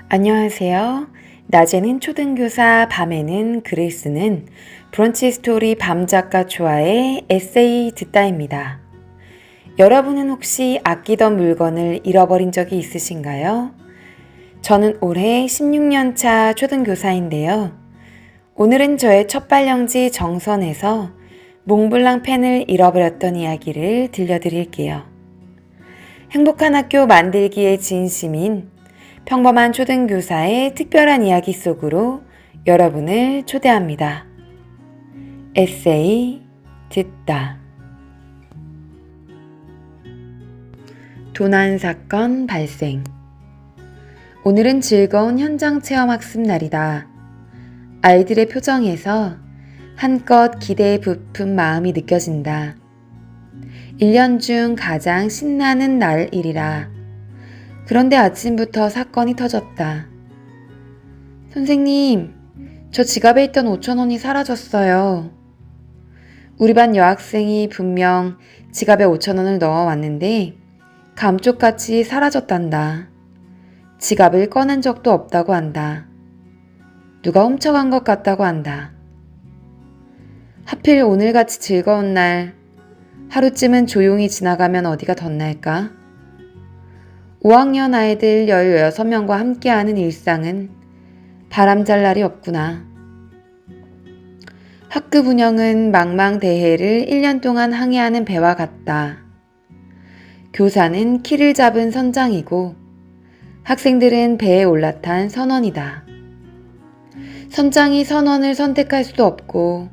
안녕하세요. 낮에는 초등교사, 밤에는 글을 쓰는 브런치 스토리 밤작가 초아의 에세이 듣다입니다. 여러분은 혹시 아끼던 물건을 잃어버린 적이 있으신가요? 저는 올해 16년 차 초등교사인데요. 오늘은 저의 첫 발령지 정선에서 몽블랑 펜을 잃어버렸던 이야기를 들려드릴게요. 행복한 학교 만들기의 진심인 평범한 초등교사의 특별한 이야기 속으로 여러분을 초대합니다. 에세이 듣다. 도난 사건 발생. 오늘은 즐거운 현장 체험 학습 날이다. 아이들의 표정에서 한껏 기대에 부푼 마음이 느껴진다. 1년 중 가장 신나는 날이리라. 그런데 아침부터 사건이 터졌다. 선생님, 저 지갑에 있던 5,000원이 사라졌어요. 우리 반 여학생이 분명 지갑에 5,000원을 넣어왔는데 감쪽같이 사라졌단다. 지갑을 꺼낸 적도 없다고 한다. 누가 훔쳐간 것 같다고 한다. 하필 오늘같이 즐거운 날, 하루쯤은 조용히 지나가면 어디가 덧날까? 5학년 아이들 16명과 함께하는 일상은 바람잘 날이 없구나. 학급 운영은 망망대해를 1년 동안 항해하는 배와 같다. 교사는 키를 잡은 선장이고 학생들은 배에 올라탄 선원이다. 선장이 선원을 선택할 수도 없고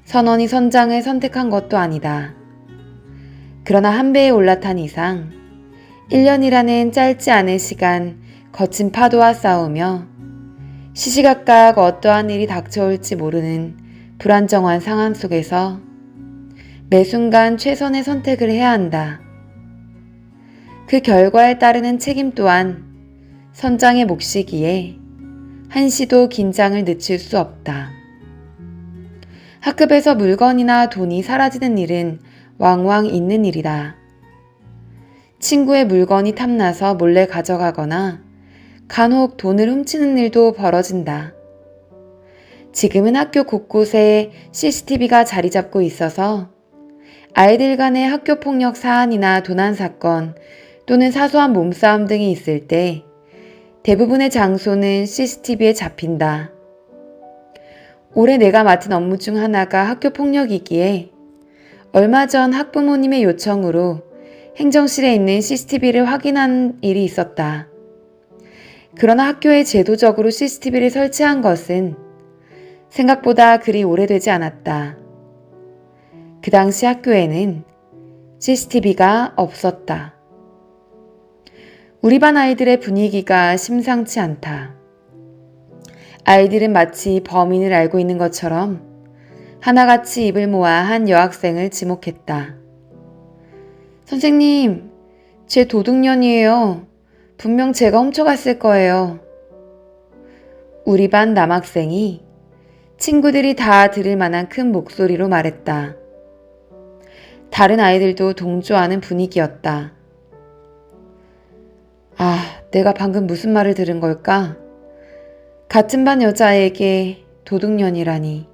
선원이 선장을 선택한 것도 아니다. 그러나 한 배에 올라탄 이상 1년이라는 짧지 않은 시간 거친 파도와 싸우며 시시각각 어떠한 일이 닥쳐올지 모르는 불안정한 상황 속에서 매 순간 최선의 선택을 해야 한다. 그 결과에 따르는 책임 또한 선장의 몫이기에 한시도 긴장을 늦출 수 없다. 학급에서 물건이나 돈이 사라지는 일은 왕왕 있는 일이다. 친구의 물건이 탐나서 몰래 가져가거나 간혹 돈을 훔치는 일도 벌어진다. 지금은 학교 곳곳에 CCTV가 자리 잡고 있어서 아이들 간의 학교 폭력 사안이나 도난 사건 또는 사소한 몸싸움 등이 있을 때 대부분의 장소는 CCTV에 잡힌다. 올해 내가 맡은 업무 중 하나가 학교 폭력이기에 얼마 전 학부모님의 요청으로 행정실에 있는 CCTV를 확인한 일이 있었다. 그러나 학교에 제도적으로 CCTV를 설치한 것은 생각보다 그리 오래되지 않았다. 그 당시 학교에는 CCTV가 없었다. 우리 반 아이들의 분위기가 심상치 않다. 아이들은 마치 범인을 알고 있는 것처럼 하나같이 입을 모아 한 여학생을 지목했다. 선생님, 제 도둑년이에요. 분명 제가 훔쳐갔을 거예요. 우리 반 남학생이 친구들이 다 들을 만한 큰 목소리로 말했다. 다른 아이들도 동조하는 분위기였다. 아, 내가 방금 무슨 말을 들은 걸까? 같은 반 여자에게 도둑년이라니.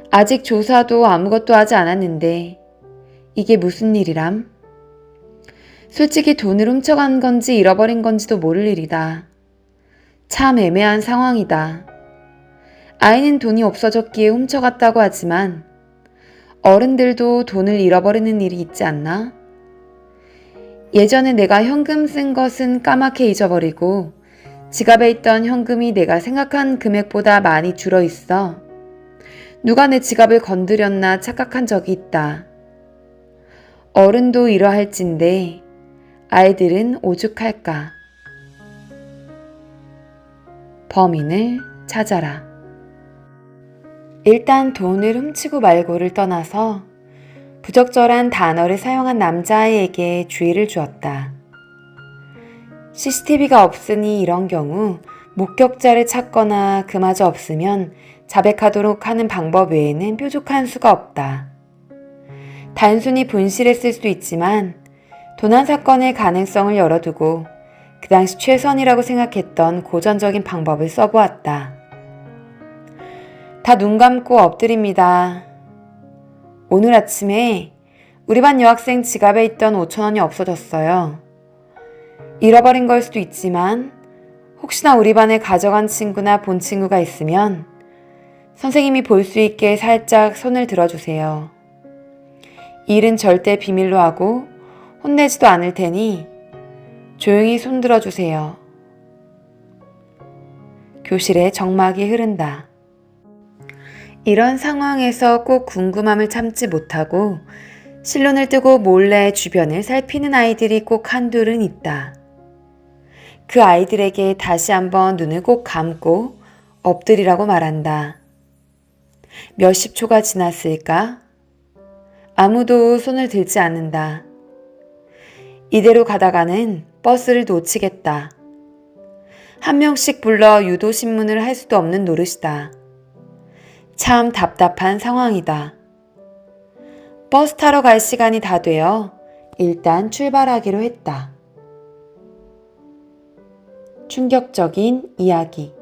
아직 조사도 아무것도 하지 않았는데 이게 무슨 일이람? 솔직히 돈을 훔쳐간 건지 잃어버린 건지도 모를 일이다. 참 애매한 상황이다. 아이는 돈이 없어졌기에 훔쳐갔다고 하지만 어른들도 돈을 잃어버리는 일이 있지 않나? 예전에 내가 현금 쓴 것은 까맣게 잊어버리고 지갑에 있던 현금이 내가 생각한 금액보다 많이 줄어 있어 누가 내 지갑을 건드렸나 착각한 적이 있다. 어른도 이러할진데 아이들은 오죽할까. 범인을 찾아라. 일단 돈을 훔치고 말고를 떠나서 부적절한 단어를 사용한 남자아이에게 주의를 주었다. CCTV가 없으니 이런 경우 목격자를 찾거나 그마저 없으면 자백하도록 하는 방법 외에는 뾰족한 수가 없다. 단순히 분실했을 수도 있지만 도난 사건의 가능성을 열어두고 그 당시 최선이라고 생각했던 고전적인 방법을 써보았다. 다 눈 감고 엎드립니다. 오늘 아침에 우리 반 여학생 지갑에 있던 5,000원이 없어졌어요. 잃어버린 걸 수도 있지만 혹시나 우리 반에 가져간 친구나 본 친구가 있으면 선생님이 볼 수 있게 살짝 손을 들어주세요. 일은 절대 비밀로 하고 혼내지도 않을 테니 조용히 손 들어주세요. 교실에 정막이 흐른다. 이런 상황에서 꼭 궁금함을 참지 못하고 실눈을 뜨고 몰래 주변을 살피는 아이들이 꼭 한둘은 있다. 그 아이들에게 다시 한번 눈을 꼭 감고 엎드리라고 말한다. 몇십 초가 지났을까? 아무도 손을 들지 않는다. 이대로 가다가는 버스를 놓치겠다. 한 명씩 불러 유도신문을 할 수도 없는 노릇이다. 참 답답한 상황이다. 버스 타러 갈 시간이 다 되어 일단 출발하기로 했다. 충격적인 이야기.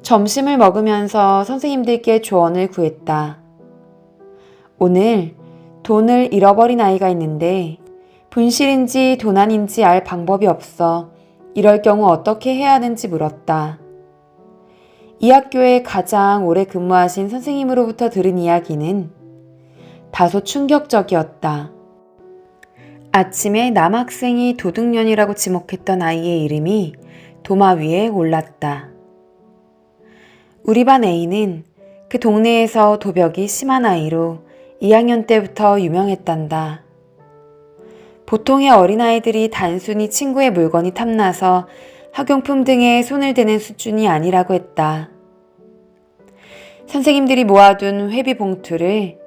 점심을 먹으면서 선생님들께 조언을 구했다. 오늘 돈을 잃어버린 아이가 있는데 분실인지 도난인지 알 방법이 없어 이럴 경우 어떻게 해야 하는지 물었다. 이 학교에 가장 오래 근무하신 선생님으로부터 들은 이야기는 다소 충격적이었다. 아침에 남학생이 도둑년이라고 지목했던 아이의 이름이 도마 위에 올랐다. 우리 반 A는 그 동네에서 도벽이 심한 아이로 2학년 때부터 유명했단다. 보통의 어린아이들이 단순히 친구의 물건이 탐나서 학용품 등에 손을 대는 수준이 아니라고 했다. 선생님들이 모아둔 회비 봉투를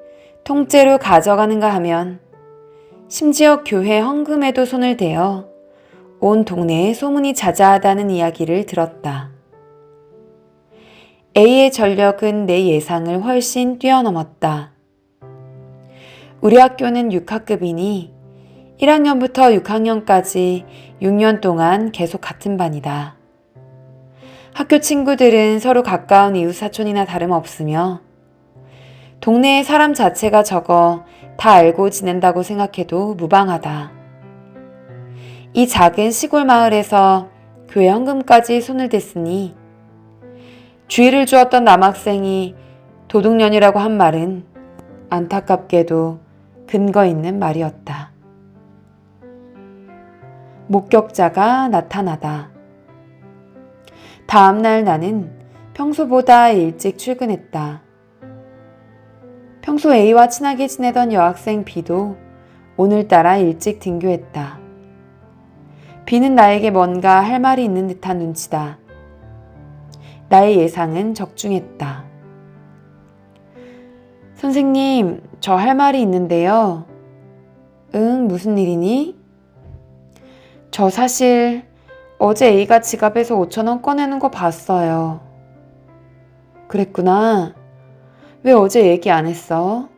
통째로 가져가는가 하면 심지어 교회 헌금에도 손을 대어 온 동네에 소문이 자자하다는 이야기를 들었다. A의 전력은 내 예상을 훨씬 뛰어넘었다. 우리 학교는 6학급이니 1학년부터 6학년까지 6년 동안 계속 같은 반이다. 학교 친구들은 서로 가까운 이웃사촌이나 다름없으며 동네의 사람 자체가 적어 다 알고 지낸다고 생각해도 무방하다. 이 작은 시골 마을에서 교회 헌금까지 손을 댔으니 주의를 주었던 남학생이 도둑년이라고 한 말은 안타깝게도 근거 있는 말이었다. 목격자가 나타나다. 다음날 나는 평소보다 일찍 출근했다. 평소 A와 친하게 지내던 여학생 B도 오늘따라 일찍 등교했다. B는 나에게 뭔가 할 말이 있는 듯한 눈치다. 나의 예상은 적중했다. 선생님, 저 할 말이 있는데요. 응, 무슨 일이니? 저 사실 어제 A가 지갑에서 5,000원 꺼내는 거 봤어요. 그랬구나. 왜 어제 얘기 안 했어?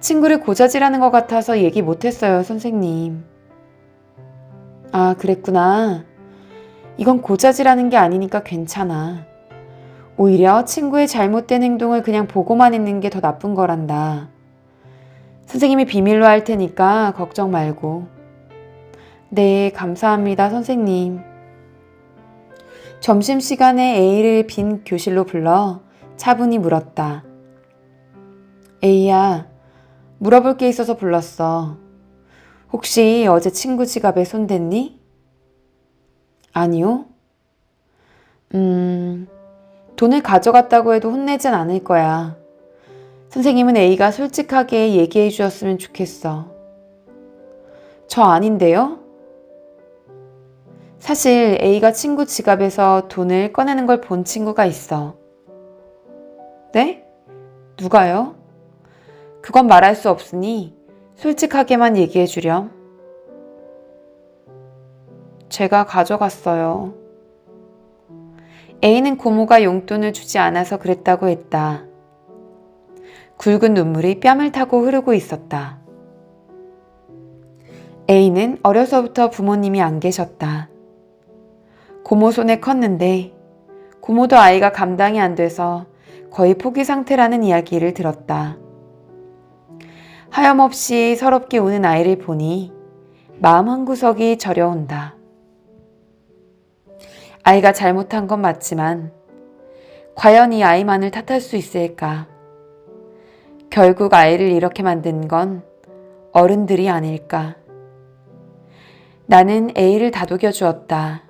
친구를 고자질하는 것 같아서 얘기 못했어요, 선생님. 아, 그랬구나. 이건 고자질하는 게 아니니까 괜찮아. 오히려 친구의 잘못된 행동을 그냥 보고만 있는 게 더 나쁜 거란다. 선생님이 비밀로 할 테니까 걱정 말고. 네, 감사합니다, 선생님. 점심시간에 A를 빈 교실로 불러 차분히 물었다. A야, 물어볼 게 있어서 불렀어. 혹시 어제 친구 지갑에 손 댔니? 아니요. 돈을 가져갔다고 해도 혼내진 않을 거야. 선생님은 A가 솔직하게 얘기해 주었으면 좋겠어. 저 아닌데요? 사실 A가 친구 지갑에서 돈을 꺼내는 걸 본 친구가 있어. 네? 누가요? 그건 말할 수 없으니 솔직하게만 얘기해 주렴. 제가 가져갔어요. A는 고모가 용돈을 주지 않아서 그랬다고 했다. 굵은 눈물이 뺨을 타고 흐르고 있었다. A는 어려서부터 부모님이 안 계셨다. 고모 손에 컸는데 고모도 아이가 감당이 안 돼서 거의 포기 상태라는 이야기를 들었다. 하염없이 서럽게 우는 아이를 보니 마음 한구석이 저려온다. 아이가 잘못한 건 맞지만 과연 이 아이만을 탓할 수 있을까? 결국 아이를 이렇게 만든 건 어른들이 아닐까? 나는 A를 다독여 주었다.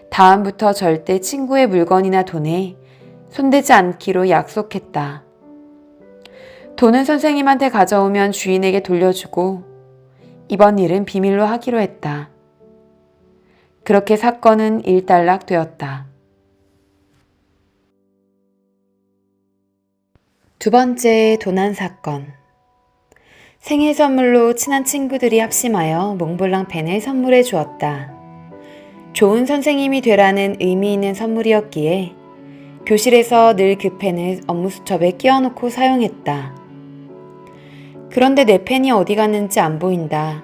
다음부터 절대 친구의 물건이나 돈에 손대지 않기로 약속했다. 돈은 선생님한테 가져오면 주인에게 돌려주고 이번 일은 비밀로 하기로 했다. 그렇게 사건은 일단락되었다. 두 번째 도난 사건. 생일 선물로 친한 친구들이 합심하여 몽블랑 펜을 선물해 주었다. 좋은 선생님이 되라는 의미 있는 선물이었기에 교실에서 늘 그 펜을 업무 수첩에 끼워놓고 사용했다. 그런데 내 펜이 어디 갔는지 안 보인다.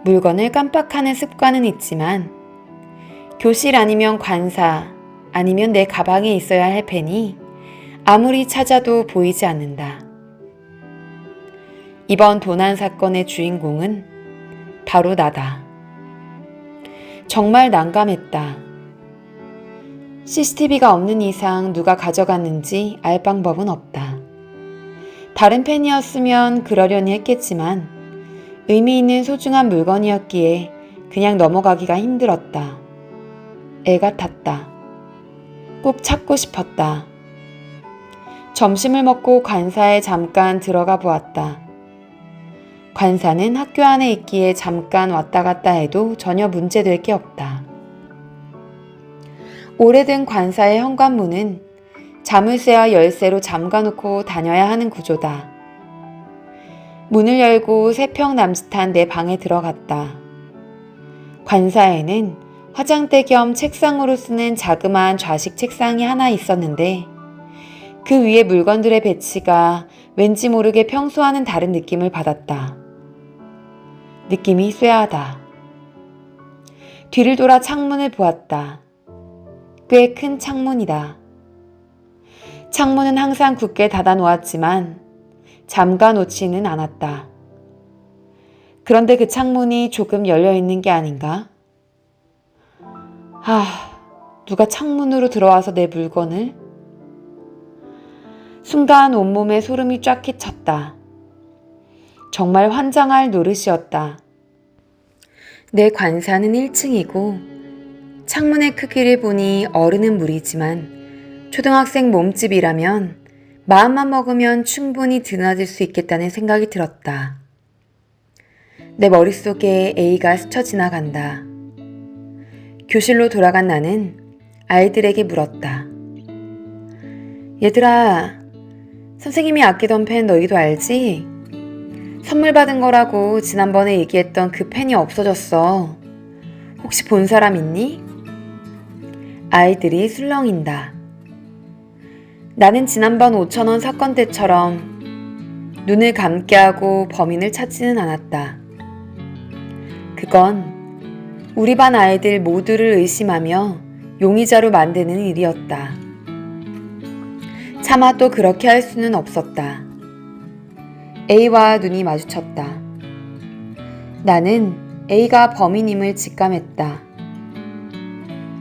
물건을 깜빡하는 습관은 있지만 교실 아니면 관사 아니면 내 가방에 있어야 할 펜이 아무리 찾아도 보이지 않는다. 이번 도난 사건의 주인공은 바로 나다. 정말 난감했다. CCTV가 없는 이상 누가 가져갔는지 알 방법은 없다. 다른 펜이었으면 그러려니 했겠지만 의미 있는 소중한 물건이었기에 그냥 넘어가기가 힘들었다. 애가 탔다. 꼭 찾고 싶었다. 점심을 먹고 관사에 잠깐 들어가 보았다. 관사는 학교 안에 있기에 잠깐 왔다 갔다 해도 전혀 문제될 게 없다. 오래된 관사의 현관문은 자물쇠와 열쇠로 잠가놓고 다녀야 하는 구조다. 문을 열고 3평 남짓한 내 방에 들어갔다. 관사에는 화장대 겸 책상으로 쓰는 자그마한 좌식 책상이 하나 있었는데 그 위에 물건들의 배치가 왠지 모르게 평소와는 다른 느낌을 받았다. 느낌이 쇠하다. 뒤를 돌아 창문을 보았다. 꽤 큰 창문이다. 창문은 항상 굳게 닫아 놓았지만 잠가 놓지는 않았다. 그런데 그 창문이 조금 열려 있는 게 아닌가? 누가 창문으로 들어와서 내 물건을? 순간 온몸에 소름이 쫙 끼쳤다. 정말 환장할 노릇이었다. 내 관사는 1층이고 창문의 크기를 보니 어른은 무리지만 초등학생 몸집이라면 마음만 먹으면 충분히 드나들 수 있겠다는 생각이 들었다. 내 머릿속에 A가 스쳐 지나간다. 교실로 돌아간 나는 아이들에게 물었다. 얘들아, 선생님이 아끼던 펜 너희도 알지? 선물 받은 거라고 지난번에 얘기했던 그 펜이 없어졌어. 혹시 본 사람 있니? 아이들이 술렁인다. 나는 지난번 5,000원 사건 때처럼 눈을 감게 하고 범인을 찾지는 않았다. 그건 우리 반 아이들 모두를 의심하며 용의자로 만드는 일이었다. 차마 또 그렇게 할 수는 없었다. A와 눈이 마주쳤다. 나는 A가 범인임을 직감했다.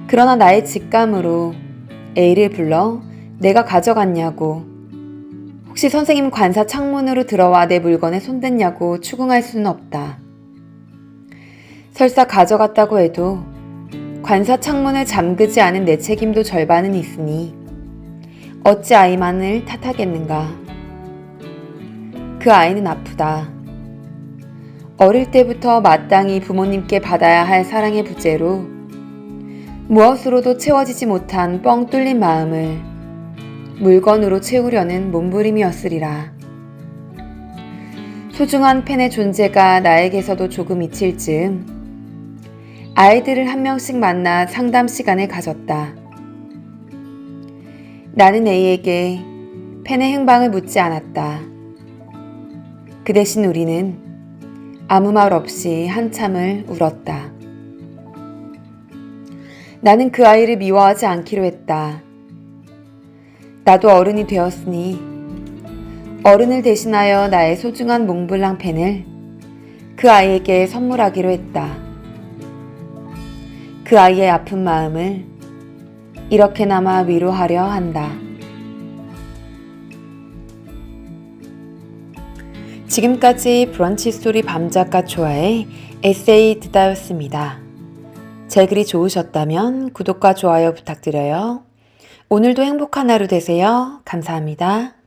그러나 나의 직감으로 A를 불러 내가 가져갔냐고, 혹시 선생님 관사 창문으로 들어와 내 물건에 손댔냐고 추궁할 수는 없다. 설사 가져갔다고 해도 관사 창문을 잠그지 않은 내 책임도 절반은 있으니 어찌 아이만을 탓하겠는가. 그 아이는 아프다. 어릴 때부터 마땅히 부모님께 받아야 할 사랑의 부재로 무엇으로도 채워지지 못한 뻥 뚫린 마음을 물건으로 채우려는 몸부림이었으리라. 소중한 펜의 존재가 나에게서도 조금 잊힐 즈음 아이들을 한 명씩 만나 상담 시간을 가졌다. 나는 A에게 펜의 행방을 묻지 않았다. 그 대신 우리는 아무 말 없이 한참을 울었다. 나는 그 아이를 미워하지 않기로 했다. 나도 어른이 되었으니 어른을 대신하여 나의 소중한 몽블랑 펜을 그 아이에게 선물하기로 했다. 그 아이의 아픈 마음을 이렇게나마 위로하려 한다. 지금까지 브런치 스토리 밤작가 초아의 에세이 드다였습니다. 제 글이 좋으셨다면 구독과 좋아요 부탁드려요. 오늘도 행복한 하루 되세요. 감사합니다.